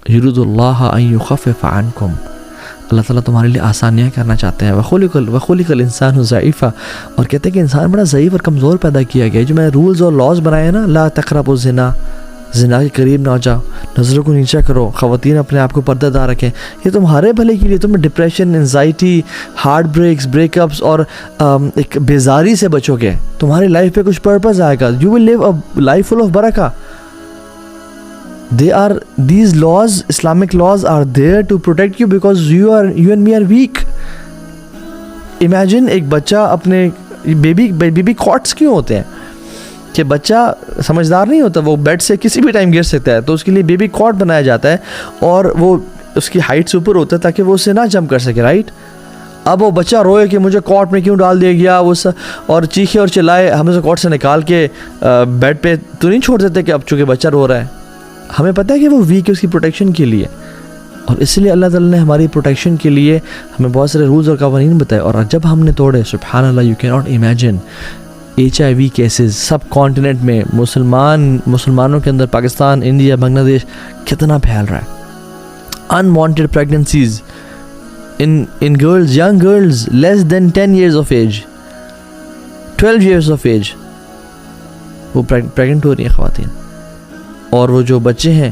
یرید اللہ ان یخفف عنکم، اللہ تعالیٰ تمہارے لیے آسانیاں کرنا چاہتے ہیں. وخلق الانسان ضعیفا، اور کہتے ہیں کہ انسان بڑا ضعیف اور کمزور پیدا کیا گیا ہے. جو میں رولز اور لاز بنائے ہیں نا، لا تقربوا الزنا، زنا کے قریب نہ ہو جاؤ، نظروں کو نیچا کرو، خواتین اپنے آپ کو پردہ دار رکھیں، یہ تمہارے بھلے کے لیے. تم depression, anxiety, heart breaks, break ups اور ایک بیزاری سے بچو گے. تمہاری لائف پہ کچھ پرپز آئے گا. You will live a life full of برکہ. These laws, Islamic laws are there to protect you because you and me are weak. Imagine ایک بچہ اپنے بیبی کاٹس کیوں ہوتے ہیں کہ بچہ سمجھدار نہیں ہوتا، وہ بیڈ سے کسی بھی ٹائم گر سکتا ہے، تو اس کے لیے بیبی کاٹ بنایا جاتا ہے اور وہ اس کی ہائٹ سے اوپر ہوتا ہے تاکہ وہ اسے نہ جمپ کر سکے، رائٹ. اب وہ بچہ روئے کہ مجھے کاٹ میں کیوں ڈال دیا گیا، وہ اور چیخے اور چلائے، ہم اسے کاٹ سے نکال کے بیڈ پہ تو نہیں چھوڑ دیتے کہ اب چونکہ بچہ رو رہا ہے. ہمیں پتہ ہے کہ وہ ویک ہے اس کی پروٹیکشن کے لیے، اور اس لیے اللہ تعالیٰ نے ہماری پروٹیکشن کے لیے ہمیں بہت سارے رولز اور قوانین بتائے. اور جب ہم نے توڑے، سبحان Allah, you can not imagine HIV cases subcontinent میں، مسلمانوں کے اندر، پاکستان، انڈیا، بنگلہ دیش، کتنا پھیل رہا ہے. Unwanted pregnancies in girls, young girls less than 10 years of age, 12 years of age، وہ پریگنٹ ہو رہی ہیں خواتین. اور وہ جو بچے ہیں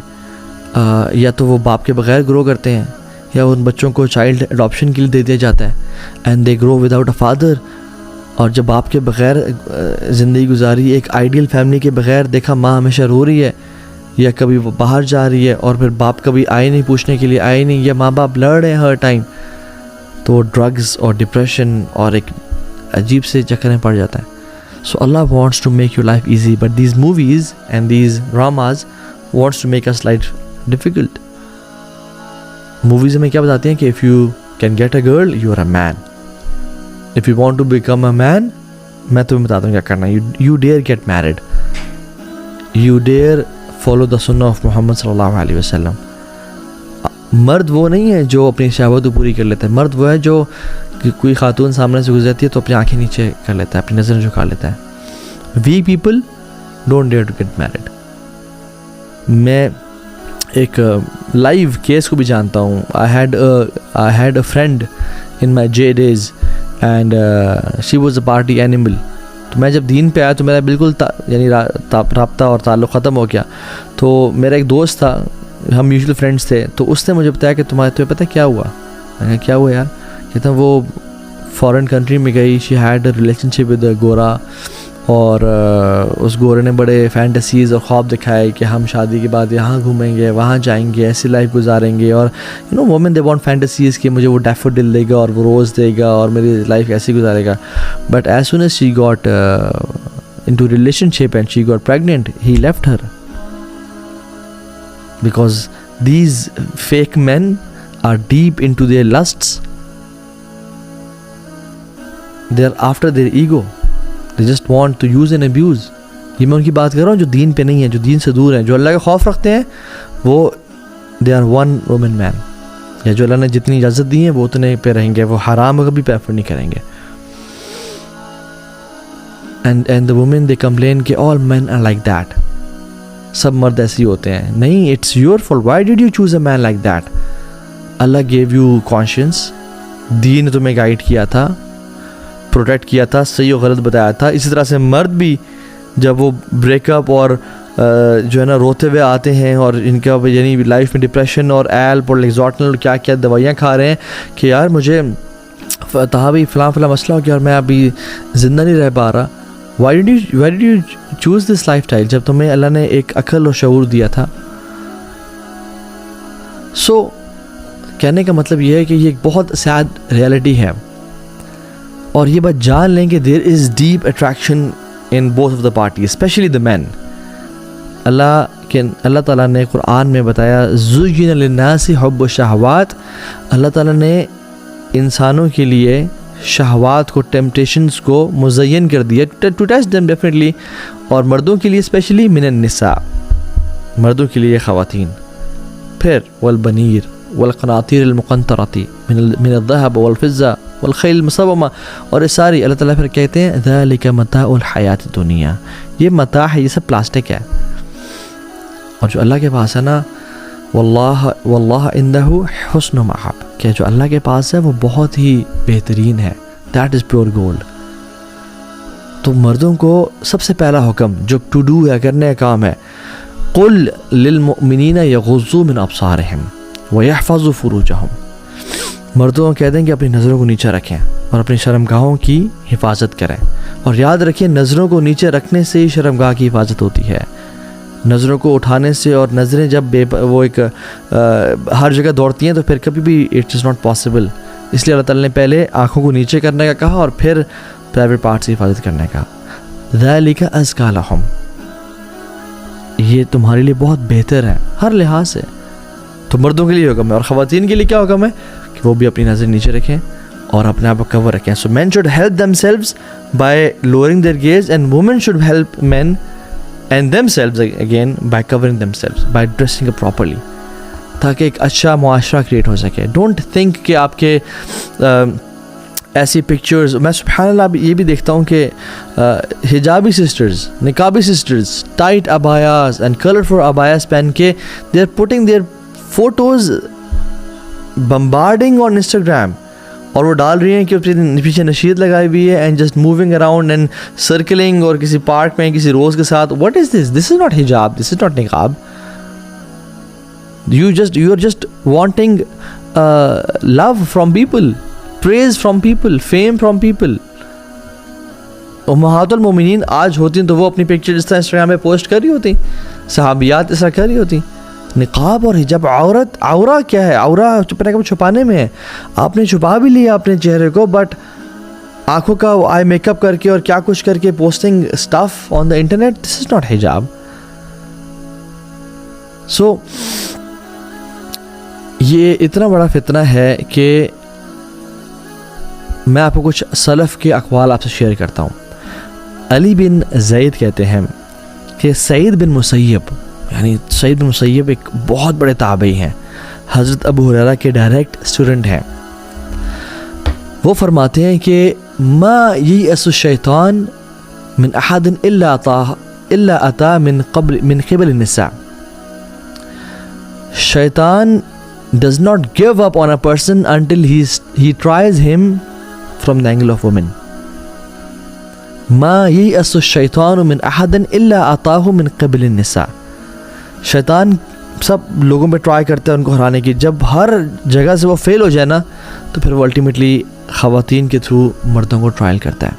یا تو وہ باپ کے بغیر گرو کرتے ہیں یا ان بچوں کو چائلڈ اڈاپشن کے لیے دے دیا جاتا ہے، and they grow without a father. اور جب باپ کے بغیر زندگی گزاری، ایک آئیڈیل فیملی کے بغیر دیکھا، ماں ہمیشہ رو رہی ہے یا کبھی وہ باہر جا رہی ہے اور پھر باپ کبھی آئے نہیں پوچھنے کے لیے، آئے نہیں، یا ماں باپ لڑ رہے ہیں ہر ٹائم، تو ڈرگز اور ڈپریشن اور ایک عجیب سے چکر میں پڑ جاتا ہے. So Allah wants to make your life easy, but these movies and these dramas wants to make us life difficult. Movies میں کیا بتاتے ہیں کہ if you can get a girl, you are a man. If you want to become a man، میں تمہیں بتاتا ہوں کیا کرنا ہے. You dare get married. You dare follow the sunnah of Muhammad صلی اللہ علیہ وسلم. مرد وہ نہیں ہے جو اپنی شہوت کو پوری کر لیتا ہے، مرد وہ ہے جو کوئی خاتون سامنے سے گزرتی ہے تو اپنی آنکھیں نیچے کر لیتا ہے، اپنی نظر جھکا لیتا ہے. We people don't dare to get married. میں ایک لائیو کیس کو بھی جانتا ہوں. I had a friend in my J days and she was a party animal. تو میں جب دین پہ آیا تو میرا بالکل یعنی رابطہ اور تعلق ختم ہو گیا. تو میرا ایک دوست تھا، ہم میوچل فرینڈس تھے، تو اس نے مجھے بتایا کہ تمہیں پتہ کیا ہوا؟ میں نے کہا کیا ہوا یار؟ کہتا وہ فارن کنٹری میں گئی، she had a relation ship with گورا، اور اس گورے نے بڑے فینٹیسیز اور خواب دکھائے کہ ہم شادی کے بعد یہاں گھومیں گے، وہاں جائیں گے، ایسی لائف گزاریں گے. اور وومن دے وانٹ فینٹیسیز کہ مجھے وہ ڈیفوڈل دے گا اور وہ روز دے گا اور میری لائف ایسی گزارے گا. But as soon as she got into relationship and she got pregnant, he left her. Because these fake men are deep into their lusts. They are after their ego. They just want to use and abuse. یہ میں ان کی بات کر رہا ہوں جو دین پہ نہیں ہے، جو دین سے دور ہیں، جو اللہ کا خوف رکھتے ہیں، وہ they are one woman man. یا جو اللہ نے جتنی اجازت دی ہے وہ اتنے پہ رہیں گے، وہ حرام کبھی پریفر نہیں کریں گے. And the women they complain کہ all men are like that. سب مرد ایسے ہوتے ہیں. نہیں، it's your fault. Why did you choose a man like that? Allah gave you conscience, دین نے تمہیں گائیڈ کیا تھا، پروٹیکٹ کیا تھا، صحیح و غلط بتایا تھا. اسی طرح سے مرد بھی جب وہ بریک اپ اور جو ہے نا روتے ہوئے آتے ہیں اور ان کا یعنی لائف میں ڈپریشن اور ایلپ اور لیگزاٹنل کیا کیا دوائیاں کھا رہے ہیں کہ یار مجھے تھا بھی فلاں مسئلہ ہو گیا اور میں ابھی زندہ نہیں رہ پا رہا. Why did you choose this lifestyle جب تمہیں اللہ نے ایک عقل اور شعور دیا تھا؟ سو کہنے کا مطلب یہ ہے کہ یہ ایک بہت سیڈ ریالٹی ہے، اور یہ بات جان لیں کہ there is deep attraction in both of the parties, especially the men. اللہ تعالیٰ نے قرآن میں بتایا زُيِّنَ لِلنَّاسِ حُبُّ الشَّهَوَاتِ. اللہ تعالیٰ نے انسانوں کے لیے شہوات کو، ٹیمپٹیشنز کو مزین کر دیا ٹو ٹیسٹ دیم ڈیفینیٹلی، اور مردوں کے لیے اسپیشلی من النساء، مردوں کے لیے خواتین. پھر والبنیر والقناطیر المقنطرۃ من الذهب والفضة والخیل المسومہ، اور یہ ساری اللہ تعالیٰ پھر کہتے ہیں ذلک متاع الحیات الدنیا، یہ متاع ہے، یہ سب پلاسٹک ہے. اور جو اللہ کے پاس ہے نا واللہ عندہ حسن مآب، کہ جو اللہ کے پاس ہے وہ بہت ہی بہترین ہے، دیٹ از پیور گولڈ. تو مردوں کو سب سے پہلا حکم جو ٹو ڈو ہے، کرنے کا کام ہے، قل للمؤمنین یغضوا من ابصارہم ویحفظوا فروجہم. مردوں کو کہہ دیں کہ اپنی نظروں کو نیچے رکھیں اور اپنی شرمگاہوں کی حفاظت کریں، اور یاد رکھیں نظروں کو نیچے رکھنے سے ہی شرمگاہ کی حفاظت ہوتی ہے. نظروں کو اٹھانے سے، اور نظریں جب وہ ایک ہر جگہ دوڑتی ہیں تو پھر کبھی بھی اٹ از ناٹ پاسبل. اس لیے اللہ تعالیٰ نے پہلے آنکھوں کو نیچے کرنے کا کہا اور پھر پرائیویٹ پارٹ سے حفاظت کرنے کا. ذالک ازکی لہم، یہ تمہارے لیے بہت بہتر ہے ہر لحاظ سے. تو مردوں کے لیے حکم ہے، اور خواتین کے لیے کیا حکم ہے کہ وہ بھی اپنی نظر نیچے رکھیں اور اپنے آپ کو کور رکھیں. So men should help themselves by lowering their gaze, and women should help men and themselves again by covering themselves, by dressing properly, تاکہ ایک اچھا معاشرہ کریٹ ہو سکے. ڈونٹ تھنک کہ آپ کے ایسی پکچرز، میں سبحان اللہ یہ بھی دیکھتا ہوں کہ حجابی سسٹرز، نقابی سسٹرز ٹائٹ ابایاز اینڈ کلرفل ابایاز پہن کے they are putting their photos bombarding on Instagram, اور وہ ڈال رہی ہیں کہ پیچھے نشید لگائی ہوئی ہے and just moving around and سرکلنگ، اور کسی پارک میں کسی روز کے ساتھ. What is this? This is not حجاب، دس از ناٹ نقاب. You are just wanting love from people, praise from people, fame from people. امہات المومنین آج ہوتی ہیں تو وہ اپنی پکچر اس طرح انسٹاگرام پہ پوسٹ کر رہی ہوتی، صحابیات اس طرح کر رہی ہوتی. نقاب اور حجاب، عورہ کیا ہے؟ عورہ چھپانے میں ہے. آپ نے چھپا بھی لیا اپنے چہرے کو، بٹ آنکھوں کا آئی میک اپ کر کے اور کیا کچھ کر کے posting stuff on the internet, this is not حجاب. سو یہ اتنا بڑا فتنہ ہے کہ میں آپ کو کچھ سلف کے اقوال آپ سے شیئر کرتا ہوں. علی بن زید کہتے ہیں کہ سعید بن مسیب، یعنی سعید بن مسیب ایک بہت بڑے تابعی ہیں، حضرت ابو ہریرہ کے ڈائریکٹ اسٹوڈنٹ ہیں. وہ فرماتے ہیں کہ ما یئس الشیطان من احد الا اتا من قبل النساء. شیطان does not give up on a person until he tries him from the angle of women. ما ييأس الشيطان من أحد إلا أتاه من قبل النساء. شیطان سب لوگوں پہ ٹرائی کرتا ہے ان کو ہرانے کی، جب ہر جگہ سے وہ فیل ہو جائے نا تو پھر وہ الٹیمیٹلی خواتین کے تھرو مردوں کو ٹرائل کرتا ہے.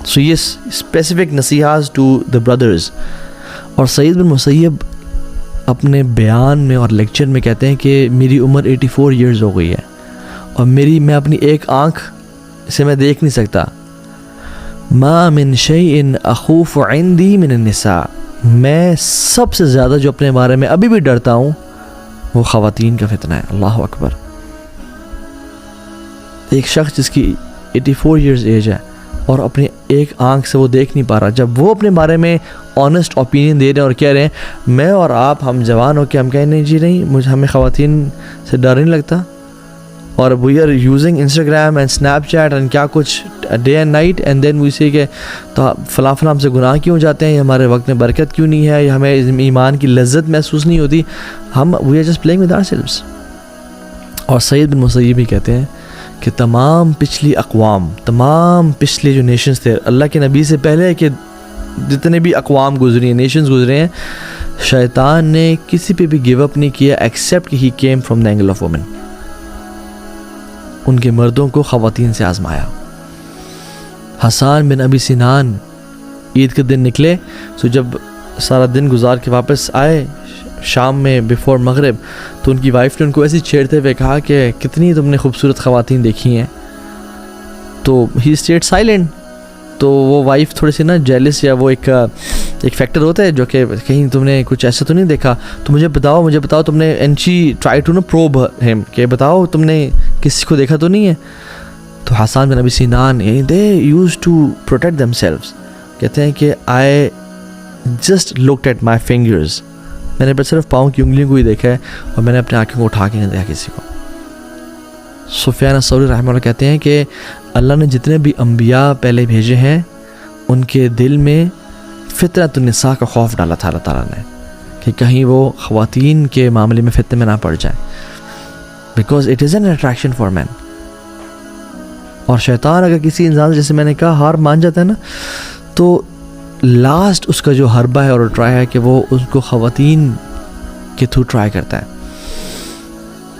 سو یہ اسپیسیفک نصیحات ٹو دا بردرز. اور سعید بن مسیب اپنے بیان میں اور لیکچر میں کہتے ہیں کہ میری عمر 84 ایئرز ہو گئی ہے اور میں اپنی ایک آنکھ سے میں دیکھ نہیں سکتا. ما من شیء اخوف عندی من النساء. میں سب سے زیادہ جو اپنے بارے میں ابھی بھی ڈرتا ہوں وہ خواتین کا فتنہ ہے. اللہ اکبر. ایک شخص جس کی 84 ایئرز ایج ہے اور اپنی ایک آنکھ سے وہ دیکھ نہیں پا رہا، جب وہ اپنے بارے میں آنیسٹ اوپینین دے رہے ہیں اور کہہ رہے ہیں میں اور آپ ہم جوان ہو کے ہم کہیں نہیں جی نہیں ہمیں خواتین سے ڈر نہیں لگتا، اور we are using Instagram and Snapchat and کیا کچھ day and night, and then we see کہ تو فلاں ہم سے گناہ کیوں جاتے ہیں، ہمارے وقت میں برکت کیوں نہیں ہے، یا ہمیں ایمان کی لذت محسوس نہیں ہوتی، ہم we are just playing with ourselves. اور سعید بن مسیب بھی کہتے ہیں کہ تمام پچھلی اقوام، تمام پچھلے جو نیشنز تھے اللہ کے نبی سے پہلے کہ جتنے بھی اقوام گزری ہیں، نیشنز گزرے ہیں، شیطان نے کسی پہ بھی گیو اپ نہیں کیا ایکسیپٹ کہ he came from the angle of women. ان کے مردوں کو خواتین سے آزمایا. حسان بن ابی سنان عید کے دن نکلے، تو جب سارا دن گزار کے واپس آئے شام میں بیفور مغرب، تو ان کی وائف نے ان کو ایسی چھیڑتے ہوئے کہا کہ کتنی تم نے خوبصورت خواتین دیکھی ہیں. تو ہی اسٹیڈ سائلنٹ. تو وہ وائف تھوڑی سی نا جیلس، یا وہ ایک فیکٹر ہوتا ہے جو کہ کہیں تم نے کچھ ایسا تو نہیں دیکھا، تو مجھے بتاؤ تم نے. And she try to probe him کہ بتاؤ تم نے کسی کو دیکھا تو نہیں ہے. تو Hassan bin Abi Sinan they use to protect themselves, کہتے ہیں کہ I just looked at my fingers. میں نے بس صرف پاؤں کی انگلیوں کو ہی دیکھا ہے اور میں نے اپنے آنکھوں کو اٹھا کے نہیں دیکھا کسی کو. سفیان الثوری رحمہ اللہ کہتے ہیں کہ اللہ نے جتنے بھی انبیاء پہلے بھیجے ہیں ان کے دل میں فطرت النساء کا خوف ڈالا تھا اللہ تعالیٰ نے، کہ کہیں وہ خواتین کے معاملے میں فتنے میں نہ پڑ جائیں, because it is an attraction for men. اور شیطان اگر کسی انسان سے, جیسے میں نے کہا, ہار مان جاتا ہے نا, تو لاسٹ اس کا جو حربہ ہے اور ٹرائی ہے کہ وہ اس کو خواتین کے تھرو ٹرائی کرتا ہے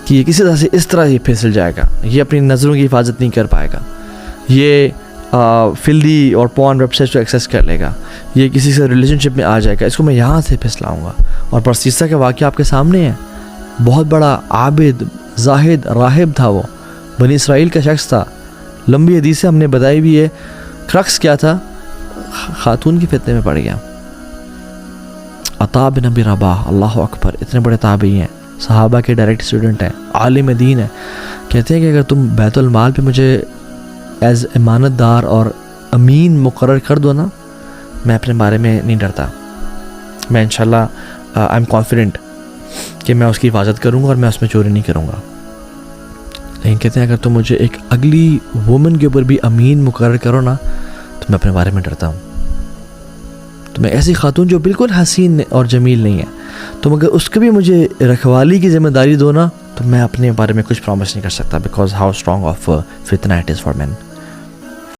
کہ یہ کسی طرح سے اس طرح یہ پھسل جائے گا, یہ اپنی نظروں کی حفاظت نہیں کر پائے گا, یہ فلدی اور پورن ویب سائٹس کو ایکسیس کر لے گا, یہ کسی سے ریلیشن شپ میں آ جائے گا, اس کو میں یہاں سے پھسلاؤں گا. اور پرسیسہ کا واقعہ آپ کے سامنے ہے. بہت بڑا عابد, زاہد, راہب تھا وہ, بنی اسرائیل کا شخص تھا. لمبی حدیثیں ہم نے بتائی بھی ہے. کرکس کیا تھا؟ خاتون کے فتنے میں پڑ گیا. عطا بن ابی رباح, اللہ اکبر, اتنے بڑے تابعی ہیں, صحابہ کے ڈائریکٹ اسٹوڈنٹ ہیں, عالم دین ہے. کہتے ہیں کہ اگر تم بیت المال پہ مجھے ایز امانت دار اور امین مقرر کر دو نا, میں اپنے بارے میں نہیں ڈرتا, میں انشاءاللہ آئی ایم کانفیڈنٹ کہ میں اس کی حفاظت کروں گا اور میں اس میں چوری نہیں کروں گا. لیکن کہتے ہیں اگر تم مجھے ایک اگلی وومن کے اوپر بھی امین مقرر کرو نا, تو میں اپنے بارے میں ڈرتا ہوں. تو میں ایسی خاتون جو بالکل حسین اور جمیل نہیں ہے, تم اگر اس کو بھی مجھے رکھوالی کی ذمہ داری دو نا, تو میں اپنے بارے میں کچھ پرومس نہیں کر سکتا, بیکاز ہاؤ اسٹرانگ آف فتنہ اٹ از فار مین.